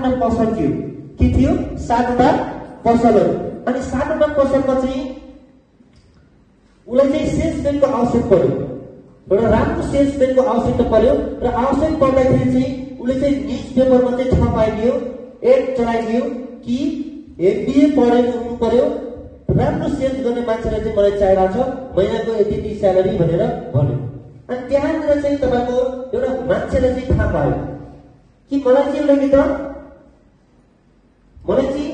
7वटा पसल थियो। के थियो? 7वटा पसलहरू। अनि 7वटा पसलमा चाहिँ उसलाई चाहिँ सेल्सम्यानको आवश्यक पर्यो। एउटा राम्रो सेल्सम्यानको आवश्यकता पर्यो र आवश्यक पर्दाखेरि चाहिँ उसले चाहिँ न्युज पेपरमा चाहिँ छपाइदियो, एड चलाइदियो कि एमबिए पढेको हुनु पर्यो, राम्रो सेल्स गर्ने मान्छेलाई चाहिँ मलाई चाहिरहेको छ, महिनाको यति स्यालेरी भनेर भन्यो। अनि त्यहाँनिर चाहिँ तपाईँको एउटा मान्छेलाई चाहिँ थाहा पायो कि मलाई चाहिँ एउटा त मलाई चाहिँ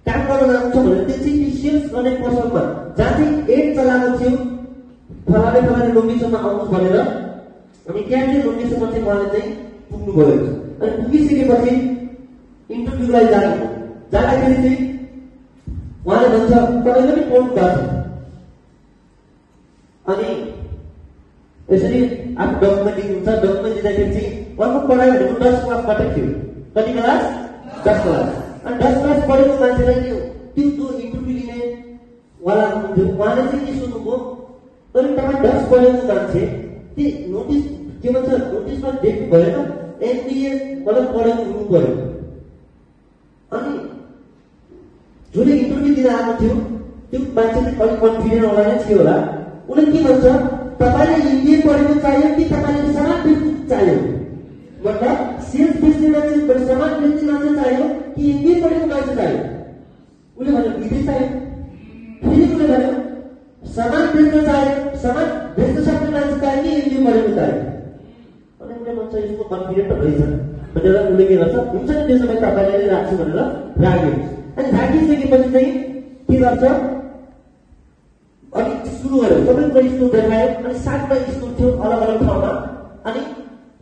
काम गर्न जानु छ भनेर त्यो चाहिँ सेल्स गर्ने पसलमा जहाँ चाहिँ एड चलाएको थियो फलाने लोकेसनमा आउनु भनेर, अनि त्यहाँ चाहिँ लोकेसनमा चाहिँ मलाई चाहिँ पुग्नु गयो। अनि पुगिसकेपछि इन्टरभ्यूलाई जाँदाखेरि चाहिँ उहाँले भन्छ तपाईँले पनि पढ्नु भएको छ। अनि यसरी आफ्नो डकुमेन्ट दिनुहुन्छ। डकुमेन्ट दिँदाखेरि चाहिँ उहाँको पढाइ भनेको 10 क्लास मात्रै थियो। कति क्लास? 10 क्लास। अनि 10 क्लास पढेको मान्छेलाई त्यो इन्टरभ्यू लिने वाला हुनुहुन्थ्यो। उहाँले चाहिँ के सोध्नुभयो, तर तपाईँ 10 पढेको मान्छे त्यो नोटिस के भन्छ नोटिसमा डेट भएन, एमबिए मतलब पढेको हुनु पर्यो। अनि जसले इन्टरभ्यू दिन आएको थियो त्यो मान्छे चाहिँ अलिक कन्फिडेन्ट होला नै थियो होला। उसले के भन्छ, तपाईँले एमबिए पढेको चाहियो कि तपाईँले सामान बेच्नु चाहियो? मतलब सेल्स बेच्ने मान्छे सामान बेच्ने मान्छे चाहियो कि एमबिए पढेको मान्छे चाहियो? उसले भन्यो दुईटै चाहियो। फेरि उसले भन्यो सामान बेच्न चाहियो, सामान बेच्न सक्ने मान्छे चाहियो कि एमबिए पढेको चाहियो? अनि उसले भन्छ यसको कन्फिडेन्ट रहेछ भनेर उसले के गर्छ, हुन्छ नि त्यसो भए तपाईँले नै राख्छु भनेर राख्यो। अनि राखिसकेपछि चाहिँ के गर्छ, अनि सुरु गर्यो। सबैको स्टोर देखायो। अनि 7वटा स्टोर थियो अलग अलग ठाउँमा। अनि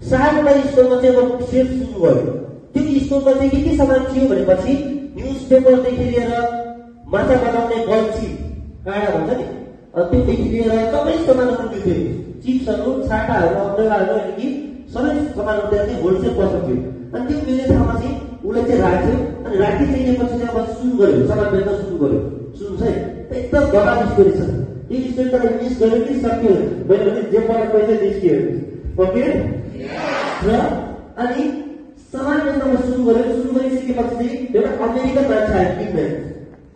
7वटा स्टोरमा चाहिँ अब सेल्स सुरु भयो। त्यो स्टोरमा चाहिँ के सामान थियो भनेपछि न्युज पेपरदेखि लिएर माछा बनाउने बल्छी काँडा भन्छ नि, त्योदेखि लिएर सबै सामानहरू थियो। चिप्सहरू, छाटाहरू, अम्ब्रेलाहरू, अनि सबै सामानहरू त्यहाँ चाहिँ होलसेल पसल थियो। अनि त्यो मिल्ने ठाउँमा चाहिँ उसले चाहिँ राख्यो। अनि राखिसकेपछि चाहिँ अब सुरु गर्यो, सामान बेच्न सुरु गर्यो। सुन्नुहोस् है, एकदम गराब स्टोरी छ। यो स्टोरी तपाईँ मिस गर्यो कि सक्यो मैले भने जे पढ्न पैसा निस्कियो। ओके र अनि सामान बेच्न सुरु गर्यो। सुरु गरिसकेपछि चाहिँ एउटा अमेरिकन मान्छे आयो किन्ने।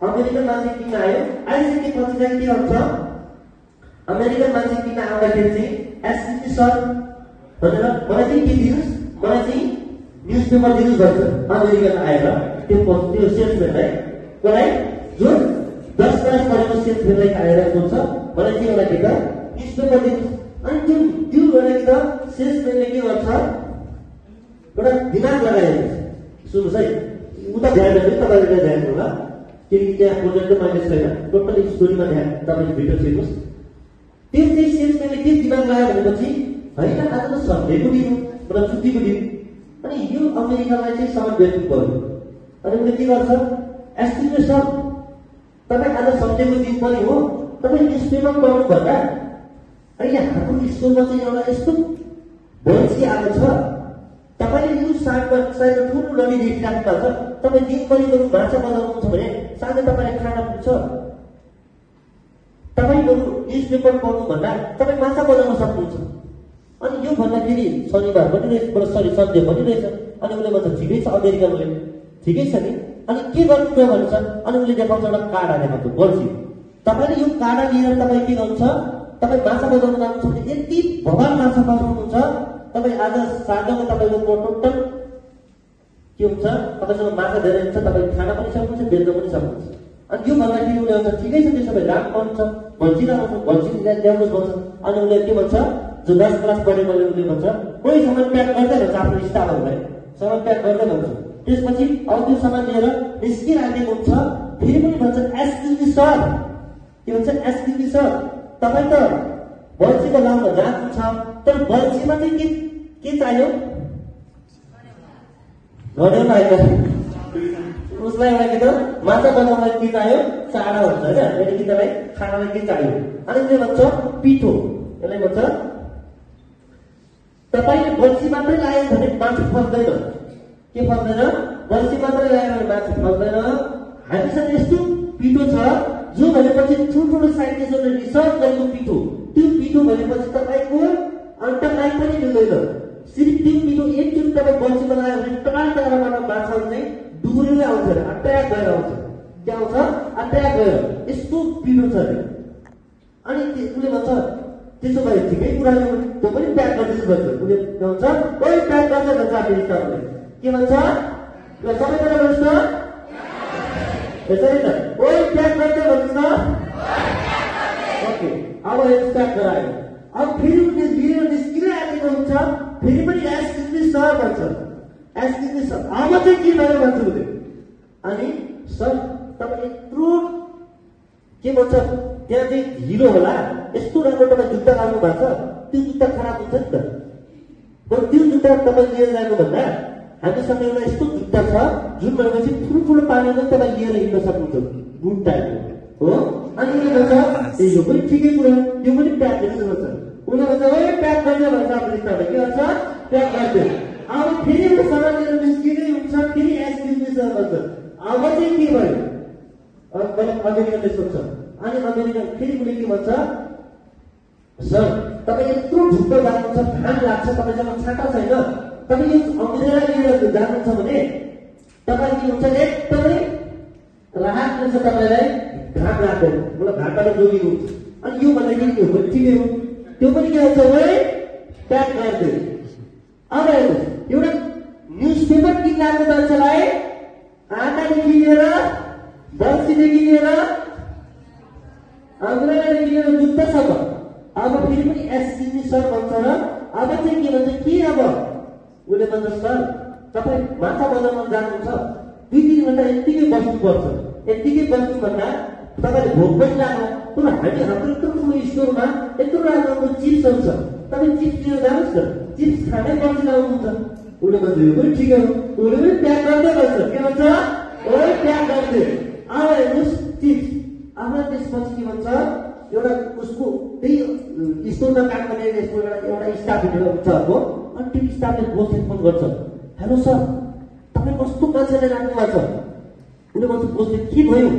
अमेरिकन मान्छे किन्न आयो। आइसकेपछि चाहिँ के हुन्छ, अमेरिकन मान्छे किन्न आउँदाखेरि चाहिँ एससिपी सर भनेर मलाई चाहिँ के दिनुहोस्, मलाई चाहिँ न्युज पेपर दिनुहोस् भन्छ। अमेरिकन आएर त्यो सेल्सम्यानलाई कसलाई जो 10 क्लास पढेको सेल्सम्यानलाई आएर सोध्छ मलाई चाहिँ एउटा किताब न्युज पेपर दिनुहोस्। अनि त्यो एउटा सेल्सम्यानले के गर्छ, एउटा दिमाग लगाइदिन्छ। सुन्नुहोस् है, उता ध्यान दिनु, तपाईँले ध्यान दिनु होला किनकि त्यहाँ प्रोजेक्टको मान्छे छैन। टोटली स्टोरीमा ध्यान तपाईँले भिडियो हेर्नुहोस्। त्यो चाहिँ सेल्सम्यानले के दिमाग लगायो भनेपछि होइन आज त सन्डेको दिन हो, मतलब छुट्टीको दिन, अनि यो अमेरिकालाई चाहिँ सामान बेच्नु पर्यो। अनि उसले के गर्छ, एस्टिमेट सर तपाईँ आज सन्डेको दिन पनि हो, तपाईँ न्युज पेपर पढ्नु भन्दा अहिले हाम्रो स्कुलमा चाहिँ एउटा यस्तो बल्छी आएको छ, तपाईँले यो साइडमा ठुलो नदी देखिराख्नु भएको छ, तपाईँ दिनभरि बरु माछा बनाउनुहुन्छ भने साँझ तपाईँले खाना पुग्छ। तपाईँ बरु न्युज पेपर पढ्नु भन्दा तपाईँ माछा बनाउन सक्नुहुन्छ। अनि यो भन्दाखेरि शनिबार पनि रहेछ, सरी सन्डे पनि रहेछ। अनि उसले भन्छ ठिकै छ, अमेरिकनले ठिकै छ नि। अनि के गर्नु त भन्छ, अनि उसले देखाउँछ एउटा काँडा देखाउँछ बल्छी। तपाईँले यो काँडा लिएर तपाईँ के गर्नुहुन्छ, तपाईँ माछा बजाउनु जानुहुन्छ भने यति भगवान माछा बजाउनुहुन्छ, तपाईँ आज साँझमा तपाईँको टोटल के हुन्छ, तपाईँसँग माछा धेरै हुन्छ, तपाईँ खाना पनि सक्नुहुन्छ, बेच्न पनि सक्नुहुन्छ। अनि यो भन्दाखेरि उसले भन्छ ठिकै छ, त्यसो भए राम्रो हुन्छ, बल्छी ल्याउनुहोस् भन्छ। अनि उसले के भन्छ, जो 10 क्लास पढेकोले उसले भन्छ कोही सामान प्याक गर्दै भन्छ, आफ्नो स्टाफहरूलाई सामान प्याक गर्दै भन्छ। त्यसपछि अब त्यो सामान लिएर निस्किराखेको हुन्छ। फेरि पनि भन्छ एसक्युज सर, के भन्छ एसक्युज सर तपाईँ त बल्छीको लाउन जानु छ, तर बल्छीमा चाहिँ के चाहियो, घडेउला आएको उसलाई एउटा के त माछा बनाउनलाई के चाहियो, चाडा भन्छ होइन, मेरो गीतलाई खानालाई के चाहियो। अनि उसले भन्छ पिठो। यसलाई भन्छ तपाईँले बल्छी मात्रै लायो भने माछा फस्दैन। के फस्दैन? बल्छी मात्रै लायो भने माछा फस्दैन। हामीसँग यस्तो पिठो छ जो भनेपछि ठुल्ठुलो साइन्टिस्टहरूले रिसर्च गरेको पिठो। त्यो पिठो भनेपछि तपाईँको अन्डरलाइन पनि मिल्दैन। सिर्फ त्यो पिठो एकचोटि तपाईँ बल्छीमा लायो भने टक्क पाँच टाढाबाट माछाहरू चाहिँ डुब्रेर आउँछ अरे, अट्याक गरेर आउँछ। के आउँछ? अट्याक गरेर। यस्तो पिरो छ अरे। अनि उसले भन्छ त्यसो भए ठिकै कुरा हो, त्यो पनि प्याक गरिदिनु भन्छ। उसले भन्छ ओइ प्याक गर्छ भन्छ आफ्नो स्टाफले। के भन्छ? ल सबैजना भन्नुहोस् न, यसरी त ओइ प्याक गर्छ भन्नुहोस् न। ओके, अब यो स्टार्ट गरायो। अब फेरि उसले लिएर निस्किँदै आएको हुन्छ, फेरि पनि एक्सक्युज मी सर भन्छ। एक्सक्युज मी सर, अब चाहिँ के भयो भन्छ उसले। अनि सर तपाईँ यत्रो के भन्छ त्यहाँ चाहिँ ढिलो होला, यस्तो राम्रो तपाईँ जुत्ता लानु भएको छ, त्यो जुत्ता खराब हुन्छ नि त। बरु त्यो जुत्ता तपाईँ लिएर जानुभन्दा हामीसँग एउटा यस्तो जुत्ता छ जुन भनेपछि ठुल्ठुलो पानीमा तपाईँ लिएर हिँड्न सक्नुहुन्छ, बुट टाइपको हो। अनि उसले भन्छ ए यो पनि ठिकै कुरा, त्यो पनि प्याक गर्नु भन्छ। उसले भन्छ ओइ प्याक गर्ने भन्छ आफ्नो स्टाफले। के भन्छ? प्याक गरिदियो। अब फेरि ऊ सामान लिएर निस्किँदै हुन्छ, फेरि एक्सक्युज मी सर भन्छ। अब चाहिँ के भयो? अमेरिकनले सोध्छ। अनि अमेरिकन फेरि उसले के भन्छ? सर तपाईँ यत्रो ढुक्क जानुहुन्छ, घाम लाग्छ, तपाईँसँग छाता छैन, तपाईँ यो अम्ब्रेला लिएर जानुहुन्छ भने तपाईँ के हुन्छ एकदमै राहत हुन्छ, तपाईँलाई घाम लाग्दैन, मलाई घामबाट जोगिनु। अनि यो भन्दाखेरि त्यो पनि ठिकै हो, त्यो पनि के हुन्छ भने प्याक गरिदियो। अब हेर्नुहोस्, एउटा न्युज पेपर किन्नको मान्छेलाई आँखादेखि लिएर बर्सीदेखि लिएर अम्ब्रेलादेखि लिएर जुत्तासम्म अब फेरि पनि एक्सक्युज मी सर भन्छ र अब चाहिँ के भन्छ? के अब उसले भन्छ सर तपाईँ माछा बजारमा जानुहुन्छ, 2-3 घन्टा यत्तिकै बस्नुपर्छ, यत्तिकै बस्नु भन्दा तपाईँले भोक पनि लाग्यो। तर हामी हाम्रो यत्रो ठुलो स्टोरमा यत्रो राम्रो चिप्सहरू छ, तपाईँ चिप्स लिएर जानुहोस् न, चिप्स खानै बस्नु आउनुहुन्छ। उसले भन्छ यो पनि ठिकै हो, उसले पनि प्याक गर्दै भन्छ। के भन्छ? ओइ प्याक गरिदियो। अब हेर्नुहोस् चिप्स। अब त्यसपछि के भन्छ? एउटा उसको त्यही स्टोरमा काम गर्ने एउटा स्टाफ हुन्छ अर्को, अनि त्यो स्टाफले बोसलाई फोन गर्छ, हेलो सर तपाईँ कस्तो मान्छेलाई राख्नु भएको छ? उसले भन्छ बोसले के भयो?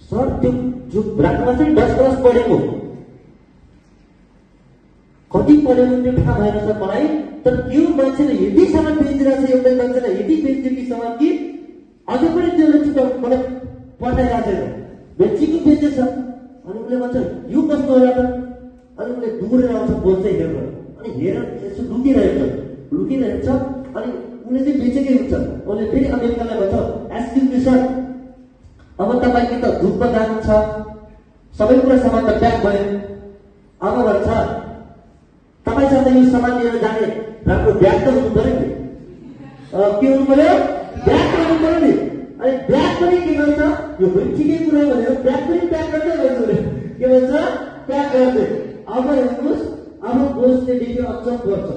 सर त्यो जो राख्नु भएको छ नि 10 क्लास पढेको, कति पढेको त्यो थाहा भएन सर मलाई, तर त्यो मान्छेले यति सामान बेचिरहेको छ, एउटा मान्छेलाई यति बेच्यो कि सामान कि अझै पनि त्यसले छुट्याउनु मलाई पठाइरहेको छैन, बेचेको बेचेछ। अनि उसले भन्छ यो कस्तो होला त? अनि उसले दुरेर आउँछ बोल चाहिँ हेर्न, अनि हेरेर यसो लुकिरहेछ अनि उसले चाहिँ बेचेकै हुन्छ। उसले फेरि अमेरिकनलाई भन्छ एक्सक्युज मी सर अब तपाईँको त धुपमा जानु छ, सबै कुरा सामान त प्याक भयो, अब भन्छ तपाईँसँग यो सामान लिएर जाने राम्रो ब्याग त हुनु पऱ्यो नि। के हुनु पऱ्यो? ब्याग त हुनु पऱ्यो नि। अनि ब्याग पनि के गर्छ? यो पनि ठिकै कुरा भनेर ब्याग पनि प्याक गर्दै गर्छ। के भन्छ? प्याक गर्दै। अब हेर्नुहोस्, अब बोसले देख्यो अचम्म गर्छ,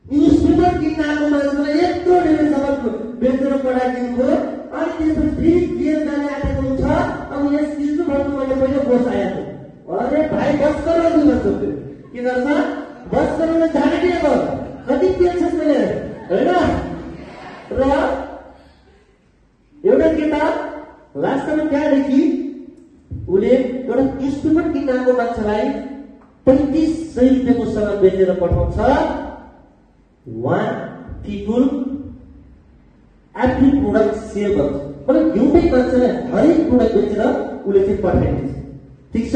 न्युज पेपर किन्न आएको मान्छेलाई यत्रो धेरै सामान बेचेर पठाइदिनु भयो, अनि त्यसपछि फेरि लिएर जाने आएको हुन्छ। अब यस चिजको भन्नु मैले पहिला बोस आएको, अरे भाइ बस गराउनु भन्छ। के गर्छ? बस गराउन जाने कि अब कति तेल छ मैले होइन। र एउटा केटा लास्टमा त्यहाँदेखि उसले एउटा न्युज पेपर किन्न आएको मान्छेलाई 3500 रुपियाँको सामान बेचेर पठाउँछ। 1 people every product सेल गर्छ, मतलब एउटै मान्छेलाई हरेक प्रोडक्ट बेचेर उसले चाहिँ पठाइदिन्छ। ठिक छ?